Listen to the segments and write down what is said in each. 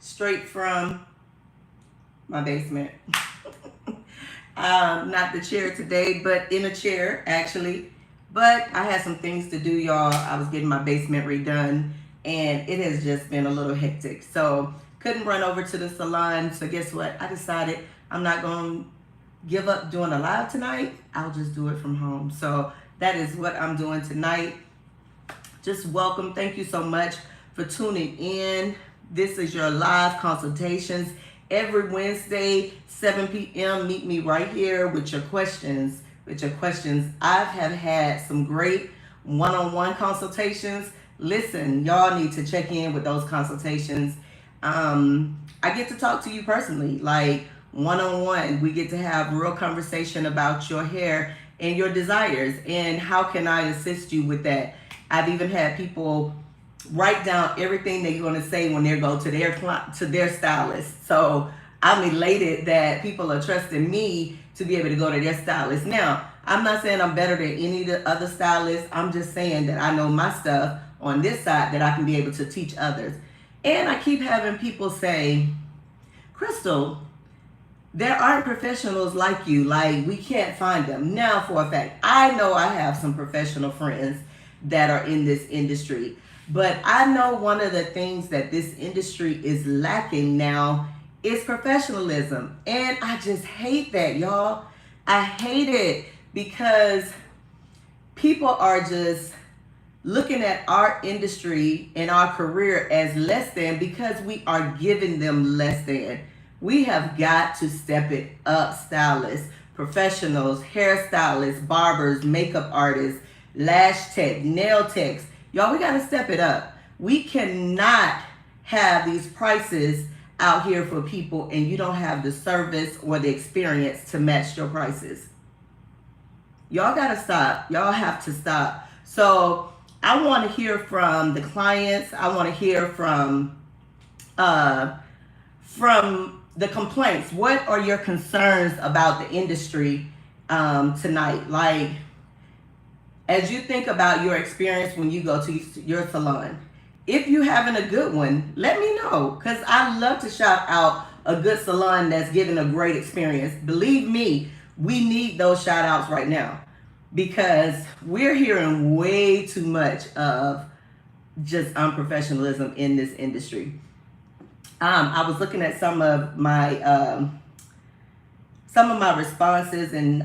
straight from my basement. Not the chair today, but in a chair actually. But I had some things to do, y'all. I was getting my basement redone and it has just been a little hectic. So couldn't run over to the salon. So guess what? I decided I'm not going to give up doing a live tonight. I'll just do it from home. So that is what I'm doing tonight. Just welcome. Thank you so much for tuning in. This is your live consultations. Every Wednesday, 7 p.m. Meet me right here with your questions. I have had some great one-on-one consultations. Listen, y'all need to check in with those consultations. I get to talk to you personally, like one-on-one. We get to have real conversation about your hair and your desires and how can I assist you with that. I've even had people write down everything they're going to say when they go to their stylist. So I'm elated that people are trusting me to be able to go to their stylist. Now, I'm not saying I'm better than any of the other stylists. I'm just saying that I know my stuff on this side that I can be able to teach others. And I keep having people say, Crystal, there aren't professionals like you. Like, we can't find them. Now, for a fact, I know I have some professional friends that are in this industry. But I know one of the things that this industry is lacking now is professionalism. And I just hate that, y'all. I hate it because people are just looking at our industry and our career as less than because we are giving them less than. We have got to step it up, stylists, professionals, hairstylists, barbers, makeup artists, lash tech, nail techs. Y'all, we got to step it up. We cannot have these prices out here for people and you don't have the service or the experience to match your prices. Y'all got to stop. Y'all have to stop. So I want to hear from the clients. I want to hear from the complaints. What are your concerns about the industry tonight? Like, as you think about your experience when you go to your salon, if you're having a good one, let me know, because I love to shout out a good salon that's giving a great experience. Believe me, we need those shout outs right now because we're hearing way too much of just unprofessionalism in this industry. I was looking at some of my responses and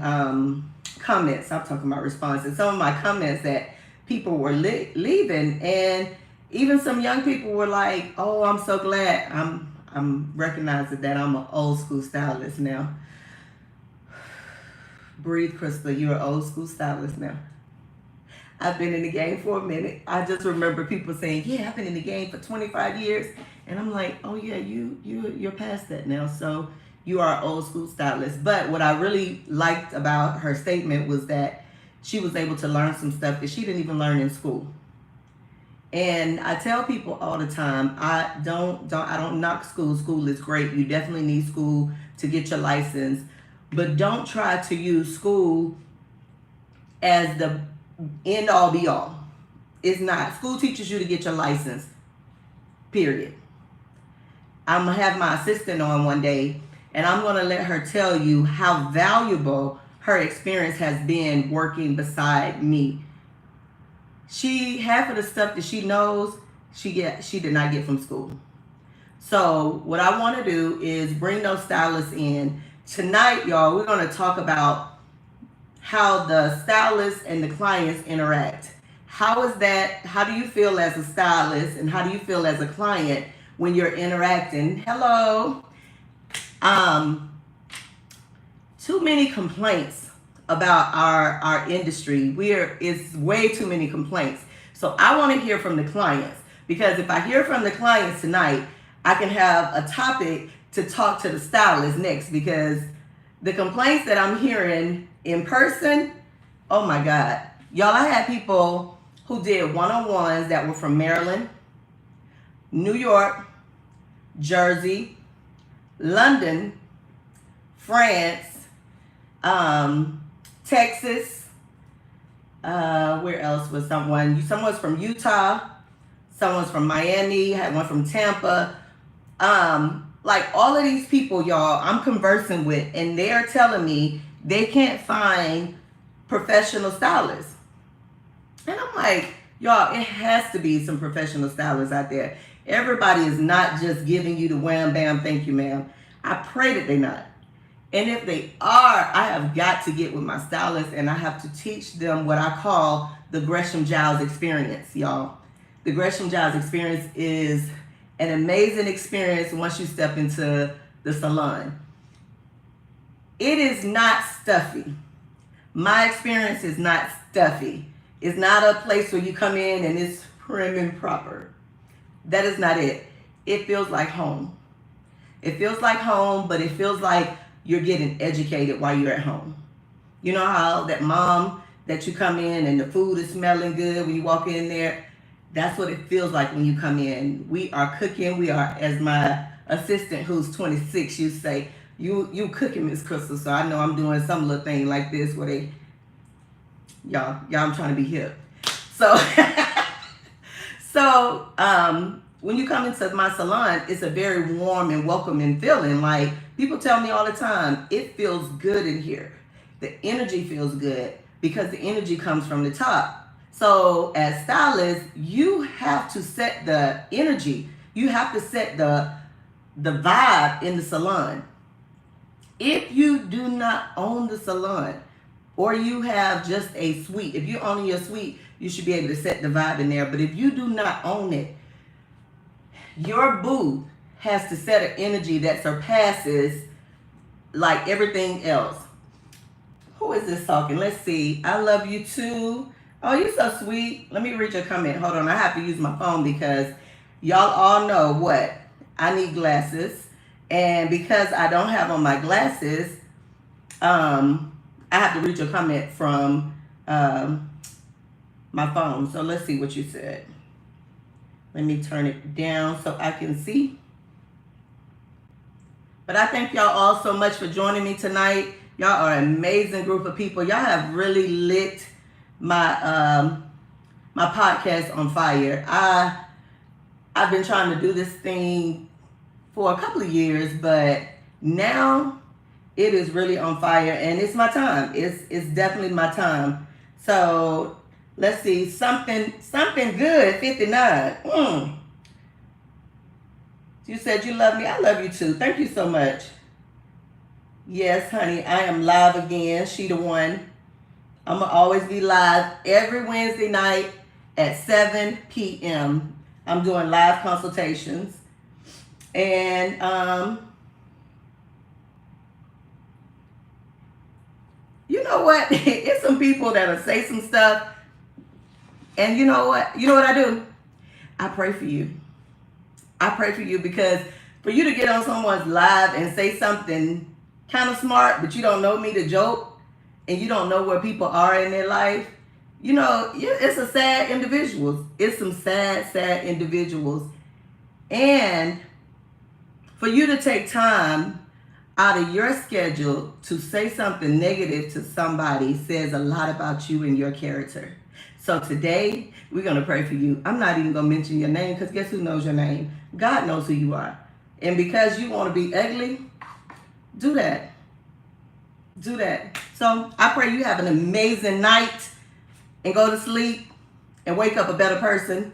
comments. I'm talking about responses. Some of my comments that people were leaving, and even some young people were like, "Oh, I'm so glad I'm recognizing that I'm an old school stylist now." Breathe, Crystal. You're an old school stylist now. I've been in the game for a minute. I just remember people saying, "Yeah, I've been in the game for 25 years," and I'm like, "Oh yeah, you're past that now." So you are an old school stylist. But what I really liked about her statement was that she was able to learn some stuff that she didn't even learn in school. And I tell people all the time, I don't knock school. School is great. You definitely need school to get your license. But don't try to use school as the end all be all. It's not. School teaches you to get your license. Period. I'm going to have my assistant on one day, and I'm going to let her tell you how valuable her experience has been working beside me. Half of the stuff that she knows, she did not get from school. So what I want to do is bring those stylists in. Tonight, y'all, we're going to talk about how the stylists and the clients interact. How is that? How do you feel as a stylist and how do you feel as a client when you're interacting? Hello. Too many complaints about our industry. It's way too many complaints. So I want to hear from the clients, because if I hear from the clients tonight, I can have a topic to talk to the stylist next, because the complaints that I'm hearing in person, oh my God. Y'all, I had people who did one-on-ones that were from Maryland, New York, Jersey, London, France, Texas, where else was someone? Someone's from Utah, someone's from Miami, had one from Tampa. Like all of these people, y'all, I'm conversing with, and they are telling me they can't find professional stylists. And I'm like, y'all, it has to be some professional stylists out there. Everybody is not just giving you the wham bam, thank you, ma'am. I pray that they're not. And if they are, I have got to get with my stylist and I have to teach them what I call the Gresham Giles Experience, y'all. The Gresham Giles Experience is an amazing experience once you step into the salon. It is not stuffy. My experience is not stuffy. It's not a place where you come in and it's prim and proper. That is not it. It feels like home. It feels like home, but it feels like you're getting educated while you're at home. You know how that mom that you come in and the food is smelling good when you walk in there? That's what it feels like when you come in. We are cooking. We are, as my assistant who's 26 used to say, you cooking, Miss Crystal. So I know I'm doing some little thing like this where they, y'all, I'm trying to be hip. So, when you come into my salon, it's a very warm and welcoming feeling. Like people tell me all the time, it feels good in here. The energy feels good because the energy comes from the top. So as stylists, you have to set the energy. You have to set the vibe in the salon. If you do not own the salon, or you have just a suite, if you own your suite, you should be able to set the vibe in there. But if you do not own it, your booth has to set an energy that surpasses like everything else. Who is this talking? Let's see. I love you too. Oh, you're so sweet. Let me read your comment. Hold on. I have to use my phone because y'all all know what? I need glasses. And because I don't have on my glasses, I have to read your comment from my phone. So let's see what you said. Let me turn it down so I can see. But I thank y'all all so much for joining me tonight. Y'all are an amazing group of people. Y'all have really lit my my podcast on fire. I've been trying to do this thing for a couple of years, but now it is really on fire and it's my time. It's definitely my time. So let's see, something good, 59. You said you love me. I love you too. Thank you so much. Yes, honey, I am live again. She the one. I'm going to always be live every Wednesday night at 7 p.m. I'm doing live consultations. And you know what? It's some people that'll say some stuff. And you know what? You know what I do? I pray for you. I pray for you because for you to get on someone's live and say something kind of smart, but you don't know me to joke, and you don't know where people are in their life, you know, it's a sad individuals. It's some sad individuals. And for you to take time out of your schedule to say something negative to somebody says a lot about you and your character. So today, we're going to pray for you. I'm not even going to mention your name because guess who knows your name? God knows who you are. And because you want to be ugly, do that. Do that. So I pray you have an amazing night and go to sleep and wake up a better person.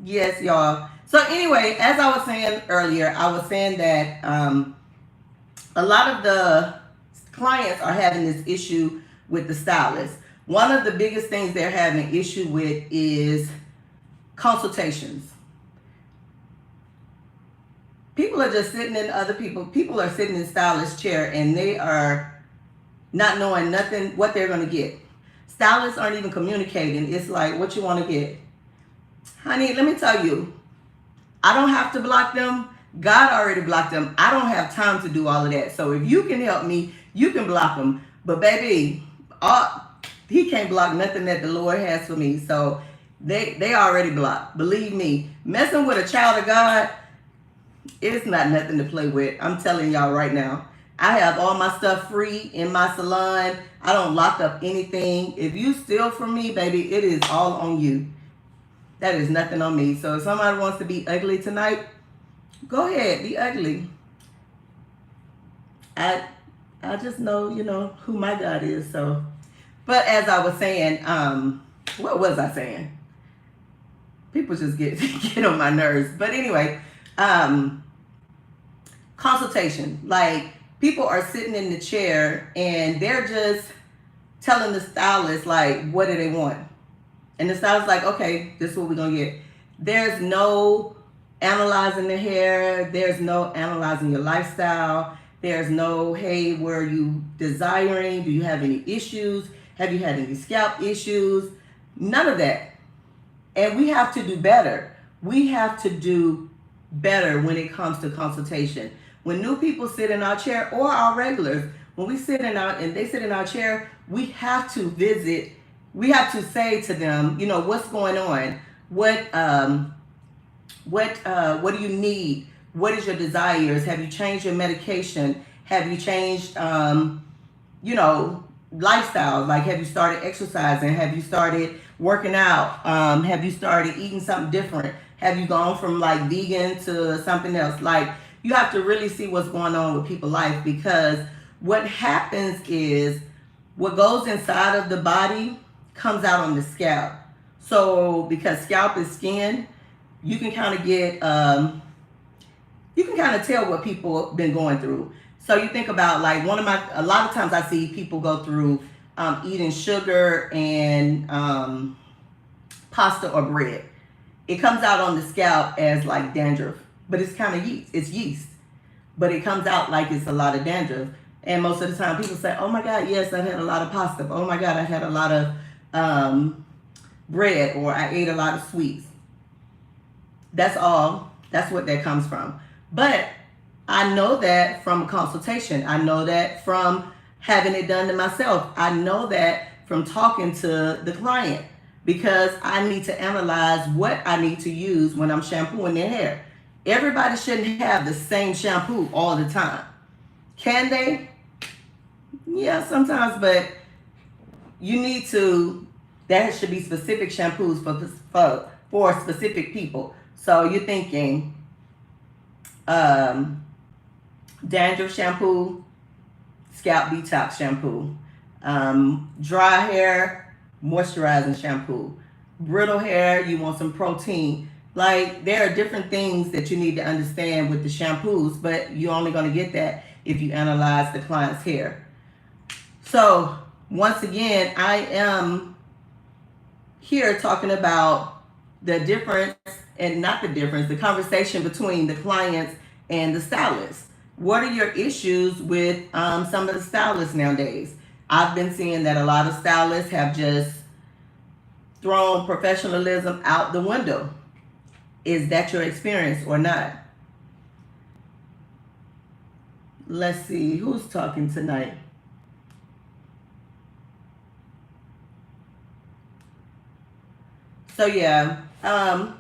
Yes, y'all. So anyway, as I was saying earlier, I was saying that a lot of the clients are having this issue with the stylist. One of the biggest things they're having issue with is consultations. People are just sitting in people are sitting in stylist chair and they are not knowing nothing what they're going to get. Stylists aren't even communicating. It's like, what you want to get? Honey, let me tell you, I don't have to block them. God already blocked them. I don't have time to do all of that. So if you can help me, you can block them. But baby, he can't block nothing that the Lord has for me. So they already blocked. Believe me, messing with a child of God, it's not nothing to play with. I'm telling y'all right now. I have all my stuff free in my salon. I don't lock up anything. If you steal from me, baby, it is all on you. That is nothing on me. So if somebody wants to be ugly tonight, go ahead, be ugly. I just know, who my God is. So, but as I was saying, what was I saying? People just get on my nerves. But anyway, consultation. Like, people are sitting in the chair and they're just telling the stylist, like, what do they want? And the stylist like, okay, this is what we're gonna get. There's no analyzing the hair. There's no analyzing your lifestyle. There's no, hey, were you desiring? Do you have any issues? Have you had any scalp issues? None of that. And we have to do better. We have to do better when it comes to consultation. When new people sit in our chair, or our regulars, when we sit in our, and they sit in our chair, we have to visit, we have to say to them, what's going on? What do you need? What is your desires? Have you changed your medication? Have you changed, lifestyles? Like, have you started exercising? Have you started working out? Have you started eating something different? Have you gone from like vegan to something else? Like, you have to really see what's going on with people's life, because what happens is what goes inside of the body comes out on the scalp. So because scalp is skin, you can kind of get, you can kind of tell what people have been going through. So you think about, like, a lot of times I see people go through eating sugar and pasta or bread. It comes out on the scalp as like dandruff, but it's kind of yeast. It's yeast, but it comes out like it's a lot of dandruff. And most of the time people say, oh my God, yes, I've had a lot of pasta. Oh my God, I've had a lot of bread, or I ate a lot of sweets. That's all. That's what that comes from. But I know that from a consultation. I know that from having it done to myself. I know that from talking to the client, because I need to analyze what I need to use when I'm shampooing their hair. Everybody shouldn't have the same shampoo all the time. Can they? Yeah, sometimes, but you need to, that should be specific shampoos for specific people. So you're thinking dandruff shampoo, scalp detox shampoo, dry hair, moisturizing shampoo, brittle hair, you want some protein. Like, there are different things that you need to understand with the shampoos, but you're only going to get that if you analyze the client's hair. So once again, I am here talking about the difference, and not the difference, the conversation between the clients and the stylists. What are your issues with some of the stylists nowadays? I've been seeing that a lot of stylists have just thrown professionalism out the window. Is that your experience or not? Let's see, who's talking tonight? So yeah, a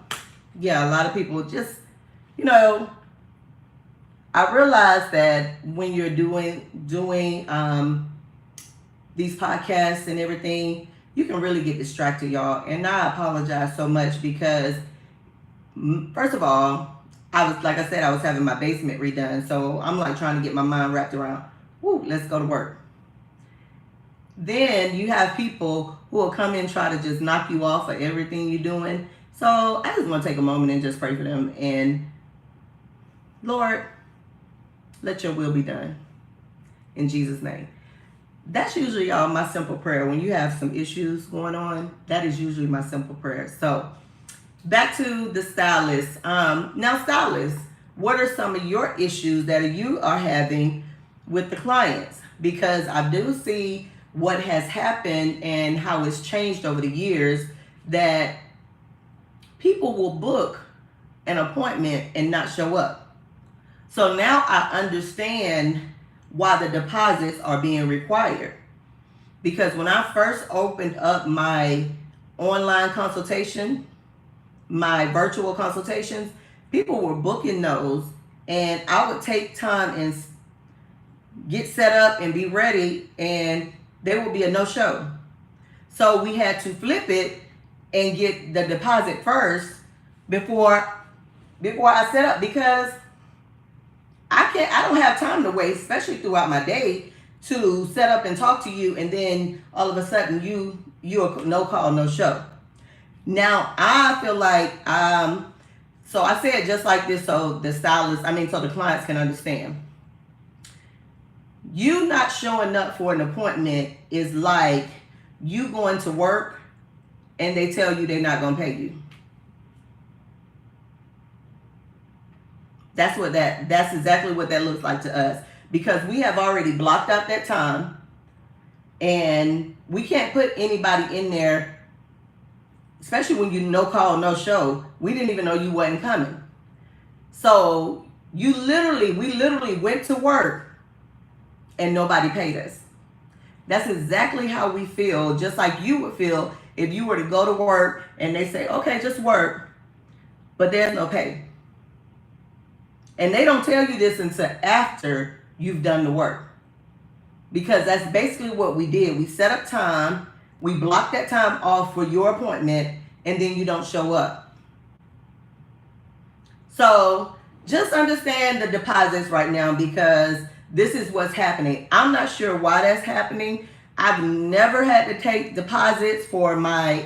lot of people just, I realize that when you're doing these podcasts and everything, you can really get distracted, y'all. And I apologize so much, because first of all, I was having my basement redone. So I'm like trying to get my mind wrapped around, let's go to work. Then you have people who will come in and try to just knock you off of everything you're doing. So I just want to take a moment and just pray for them. And Lord, let your will be done. In Jesus' name. That's usually, y'all, my simple prayer. When you have some issues going on, that is usually my simple prayer. So back to the stylists. Now, stylists, what are some of your issues that you are having with the clients? Because I do see what has happened and how it's changed over the years, that people will book an appointment and not show up. So now I understand why the deposits are being required. Because when I first opened up my online consultation, my virtual consultations, people were booking those, and I would take time and get set up and be ready, and there would be a no-show. So we had to flip it and get the deposit first before I set up, because I don't have time to waste, especially throughout my day, to set up and talk to you, and then all of a sudden you're no call, no show. Now I feel like so I say it just like this so the stylists, so the clients can understand. You not showing up for an appointment is like you going to work and they tell you they're not going to pay you. That's exactly what that looks like to us, because we have already blocked out that time, and we can't put anybody in there, especially when you no call, no show. We didn't even know you wasn't coming. So we literally went to work and nobody paid us. That's exactly how we feel, just like you would feel if you were to go to work and they say, okay, just work, but there's no pay. And they don't tell you this until after you've done the work, because that's basically what we did. We set up time, we blocked that time off for your appointment, and then you don't show up. So just understand the deposits right now, because this is what's happening. I'm not sure why that's happening. I've never had to take deposits for my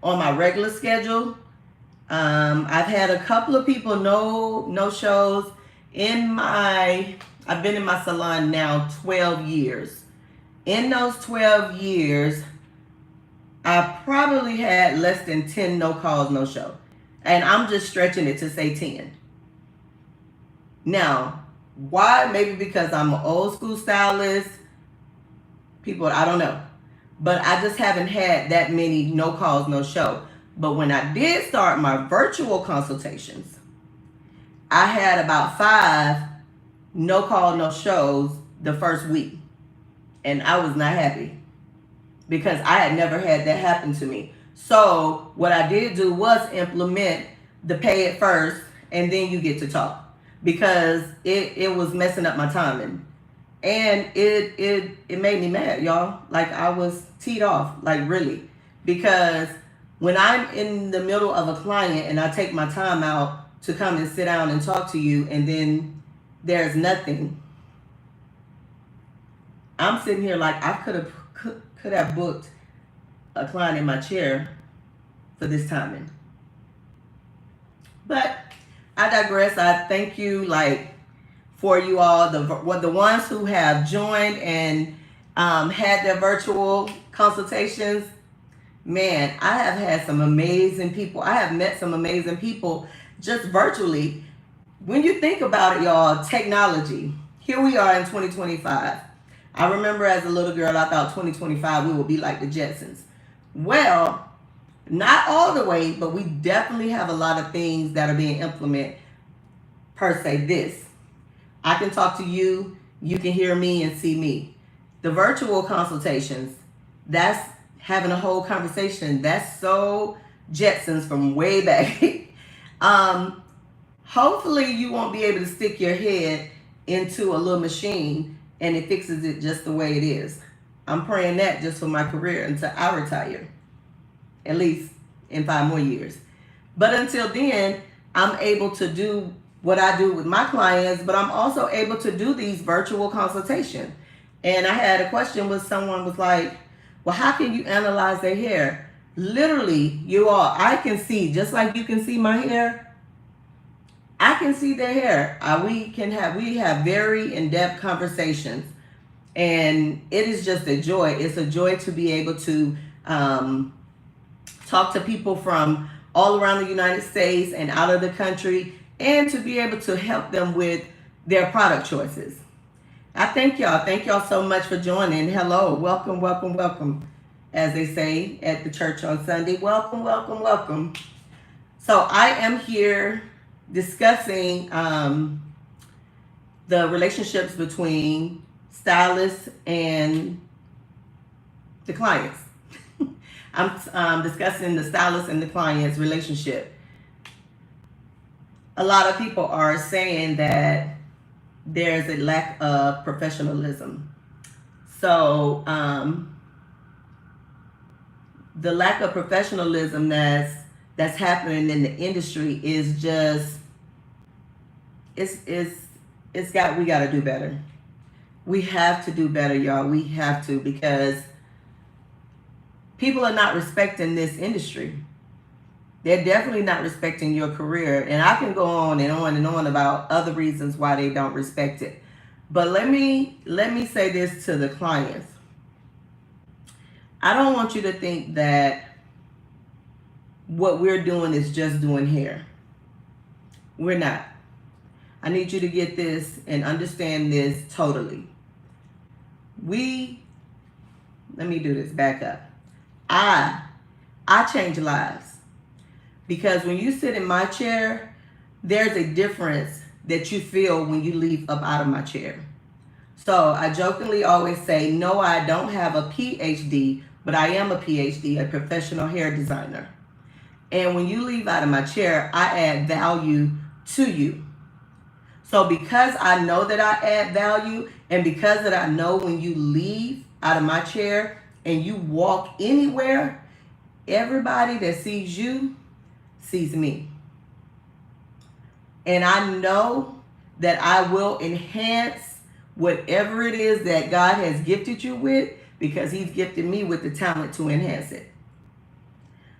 on my regular schedule. I've had a couple of people no shows I've been in my salon now 12 years. In those 12 years, I probably had less than 10 no calls, no show. And I'm just stretching it to say 10. Now, why? Maybe because I'm an old school stylist. People, I don't know. But I just haven't had that many no calls, no show. But when I did start my virtual consultations, I had about 5 no call, no shows the first week. And I was not happy, because I had never had that happen to me. So what I did do was implement the pay it first and then you get to talk, because it was messing up my timing. And it made me mad, y'all. Like, I was teed off, like, really. Because when I'm in the middle of a client and I take my time out to come and sit down and talk to you, and then there's nothing, I'm sitting here like I could have booked a client in my chair for this timing. But I digress. I thank you, for you all, the ones who have joined and had their virtual consultations. Man, I have had some amazing people. I have met some amazing people just virtually. When you think about it, y'all, technology. Here we are in 2025. I remember as a little girl, I thought 2025 we would be like the Jetsons. Well, not all the way, but we definitely have a lot of things that are being implemented. Per se, this. I can talk to you, you can hear me and see me. The virtual consultations, that's having a whole conversation. That's so Jetsons from way back. Hopefully you won't be able to stick your head into a little machine and it fixes it just the way it is. I'm praying that just for my career until I retire, at least in 5 more years. But until then, I'm able to do what I do with my clients, but I'm also able to do these virtual consultations. And I had a question with someone was like, well, how can you analyze their hair? Literally, I can see, just like you can see my hair, I can see their hair. We have very in-depth conversations, and it is just a joy. It's a joy to be able to talk to people from all around the United States and out of the country, and to be able to help them with their product choices. I thank y'all. Thank y'all so much for joining. Hello, welcome, welcome, welcome, as they say at the church on Sunday. Welcome, welcome, welcome. So I am here discussing the relationships between stylists and the clients. I'm discussing the stylist and the client's relationship. A lot of people are saying that there's a lack of professionalism. So the lack of professionalism that's happening in the industry is just it's got we got to do better. We have to do better, y'all. We have to, because people are not respecting this industry. They're definitely not respecting your career. And I can go on and on and on about other reasons why they don't respect it. But let me say this to the clients. I don't want you to think that what we're doing is just doing hair. We're not. I need you to get this and understand this totally. Let me do this, back up. I change lives. Because when you sit in my chair, there's a difference that you feel when you leave up out of my chair. So I jokingly always say, no, I don't have a PhD, but I am a PhD, a professional hair designer. And when you leave out of my chair, I add value to you. So because I know that I add value, and because that I know when you leave out of my chair and you walk anywhere, everybody that sees you sees me. And I know that I will enhance whatever it is that God has gifted you with, because he's gifted me with the talent to enhance it.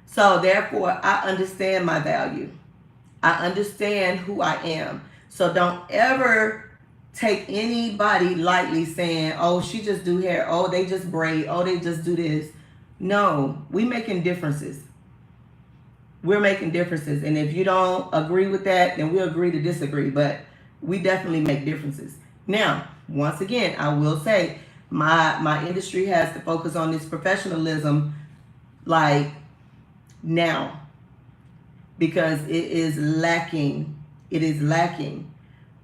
So therefore, I understand my value. I understand who I am. So don't ever take anybody lightly saying, oh, she just do hair. Oh, they just braid. Oh, they just do this. No, we making differences. We're making differences. And if you don't agree with that, then we'll agree to disagree. But we definitely make differences. Now, once again, I will say my industry has to focus on this professionalism like now, because it is lacking. It is lacking.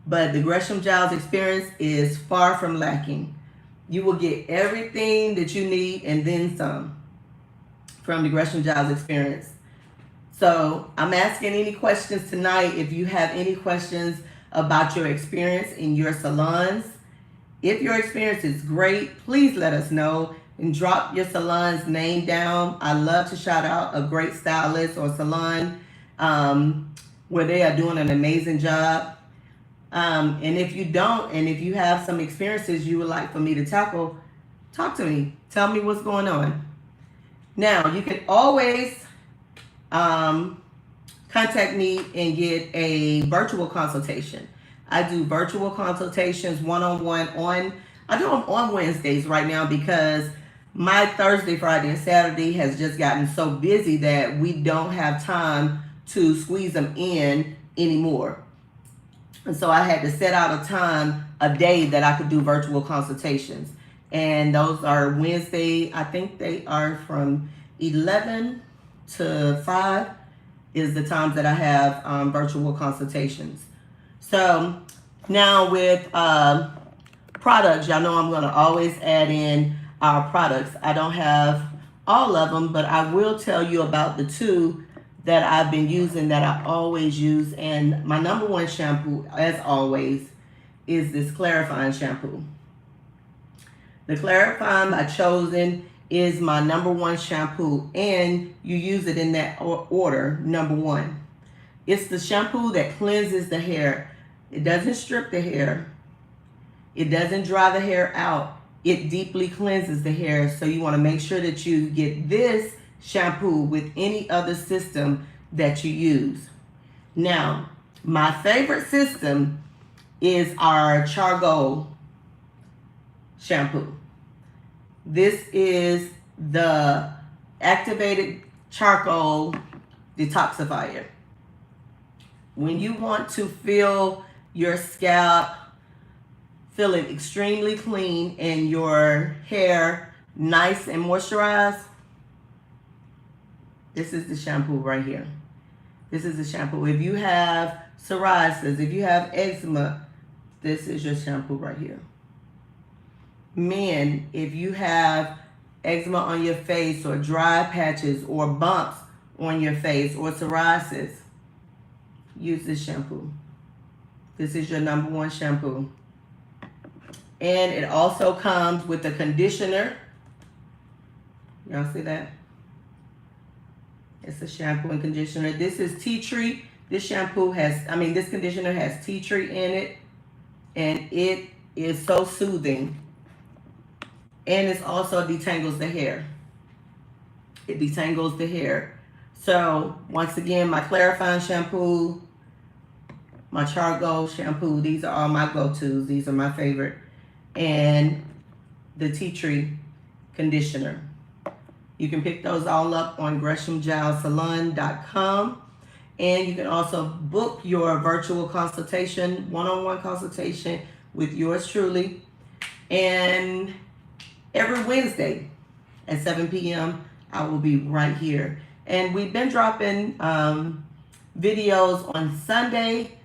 But the Gresham Giles Experience is far from lacking. You will get everything that you need and then some from the Gresham Giles Experience. So I'm asking any questions tonight. If you have any questions about your experience in your salons, if your experience is great, please let us know and drop your salon's name down. I love to shout out a great stylist or salon where they are doing an amazing job. And if you don't, and if you have some experiences you would like for me to tackle, talk to me. Tell me what's going on. Now, you can always contact me and get a virtual consultation. I do virtual consultations one-on-one I do them on Wednesdays right now, because my Thursday, Friday, and Saturday has just gotten so busy that we don't have time to squeeze them in anymore. And so I had to set out a time, a day that I could do virtual consultations. And those are Wednesday, I think they are from 11 to 5 is the times that I have virtual consultations. So now with products, y'all know I'm going to always add in our products. I don't have all of them, but I will tell you about the two that I've been using that I always use. And my number one shampoo, as always, is this clarifying shampoo. The clarifying by Chosen is my number one shampoo, and you use it in that order, number one. It's the shampoo that cleanses the hair. It doesn't strip the hair. It doesn't dry the hair out. It deeply cleanses the hair. So you want to make sure that you get this shampoo with any other system that you use. Now, my favorite system is our Charcoal shampoo. This is the activated charcoal detoxifier. When you want to feel your scalp feeling extremely clean and your hair nice and moisturized, this is the shampoo right here. This is the shampoo. If you have psoriasis, if you have eczema, this is your shampoo right here. Men, if you have eczema on your face or dry patches or bumps on your face or psoriasis, use this shampoo. This is your number one shampoo. And it also comes with a conditioner. Y'all see that? It's a shampoo and conditioner. This is tea tree. This this conditioner has tea tree in it, and it is so soothing. And it also detangles the hair. It detangles the hair. So once again, my clarifying shampoo, my charcoal shampoo, these are all my go-tos. These are my favorite. And the tea tree conditioner. You can pick those all up on GreshamGilesSalon.com. And you can also book your virtual consultation, one-on-one consultation with yours truly. And every Wednesday at 7 p.m., I will be right here. And we've been dropping videos on Sunday,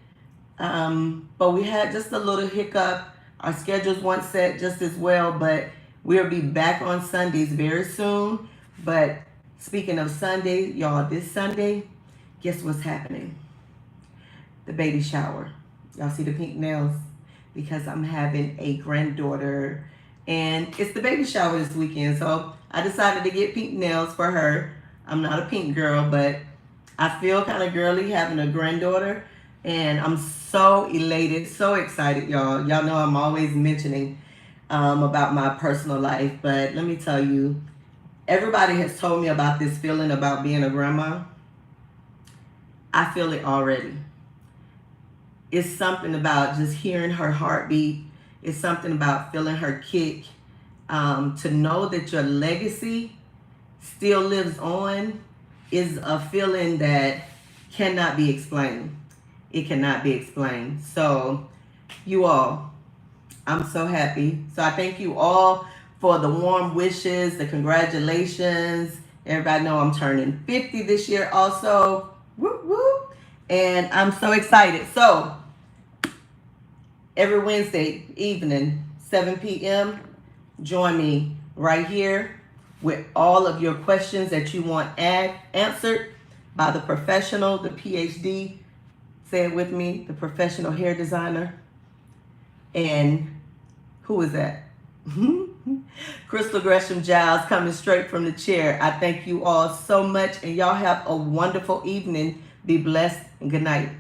but we had just a little hiccup. Our schedules weren't set just as well, but we'll be back on Sundays very soon. But speaking of Sunday, y'all, this Sunday, guess what's happening? The baby shower. Y'all see the pink nails? Because I'm having a granddaughter, and it's the baby shower this weekend. So I decided to get pink nails for her. I'm not a pink girl, but I feel kind of girly having a granddaughter, and I'm so elated, so excited, y'all. Y'all know I'm always mentioning about my personal life, but let me tell you, everybody has told me about this feeling about being a grandma. I feel it already. It's something about just hearing her heartbeat. It's something about feeling her kick. To know that your legacy still lives on is a feeling that cannot be explained. It cannot be explained. So you all, I'm so happy. So I thank you all for the warm wishes, the congratulations. Everybody know I'm turning 50 this year also. Whoop, whoop. And I'm so excited. So every Wednesday evening, 7 p.m., join me right here with all of your questions that you want answered by the professional, the PhD, say it with me, the professional hair designer. And who is that? Crystal Gresham Giles, coming straight from the chair. I thank you all so much, and y'all have a wonderful evening. Be blessed, and good night.